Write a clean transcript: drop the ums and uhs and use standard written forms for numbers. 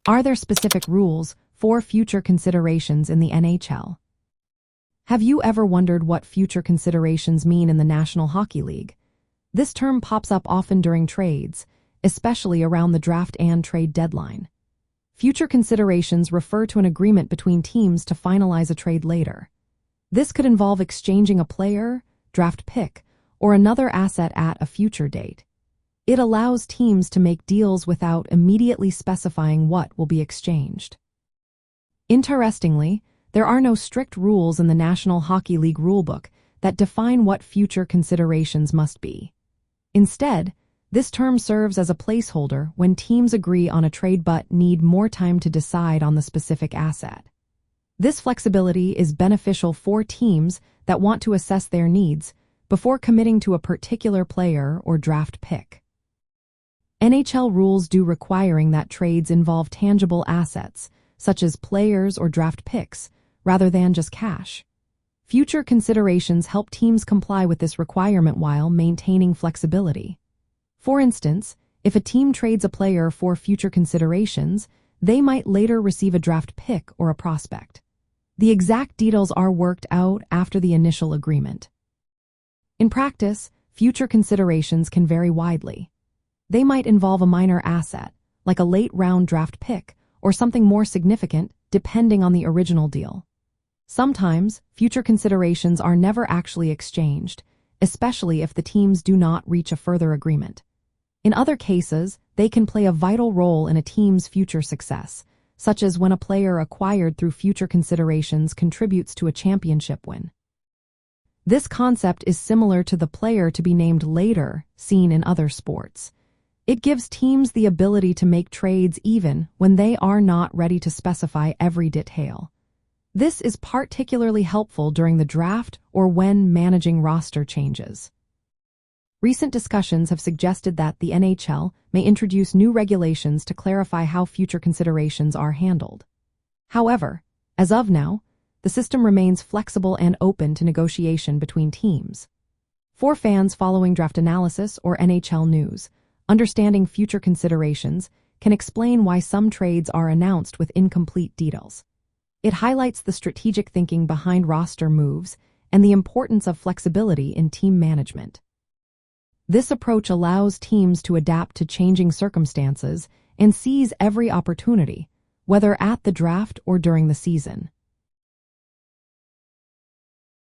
Are there specific rules for future considerations in the NHL? Have you ever wondered what future considerations mean in the National Hockey League? This term pops up often during trades, especially around the draft and trade deadline. Future considerations refer to an agreement between teams to finalize a trade later. This could involve exchanging a player, draft pick, or another asset at a future date. It allows teams to make deals without immediately specifying what will be exchanged. Interestingly, there are no strict rules in the National Hockey League rulebook that define what future considerations must be. Instead, this term serves as a placeholder when teams agree on a trade but need more time to decide on the specific asset. This flexibility is beneficial for teams that want to assess their needs before committing to a particular player or draft pick. NHL rules do requiring that trades involve tangible assets, such as players or draft picks, rather than just cash. Future considerations help teams comply with this requirement while maintaining flexibility. For instance, if a team trades a player for future considerations, they might later receive a draft pick or a prospect. The exact details are worked out after the initial agreement. In practice, future considerations can vary widely. They might involve a minor asset, like a late-round draft pick, or something more significant, depending on the original deal. Sometimes, future considerations are never actually exchanged, especially if the teams do not reach a further agreement. In other cases, they can play a vital role in a team's future success, such as when a player acquired through future considerations contributes to a championship win. This concept is similar to the player to be named later seen in other sports. It gives teams the ability to make trades even when they are not ready to specify every detail. This is particularly helpful during the draft or when managing roster changes. Recent discussions have suggested that the NHL may introduce new regulations to clarify how future considerations are handled. However, as of now, the system remains flexible and open to negotiation between teams. For fans following draft analysis or NHL news, understanding future considerations can explain why some trades are announced with incomplete details. It highlights the strategic thinking behind roster moves and the importance of flexibility in team management. This approach allows teams to adapt to changing circumstances and seize every opportunity, whether at the draft or during the season.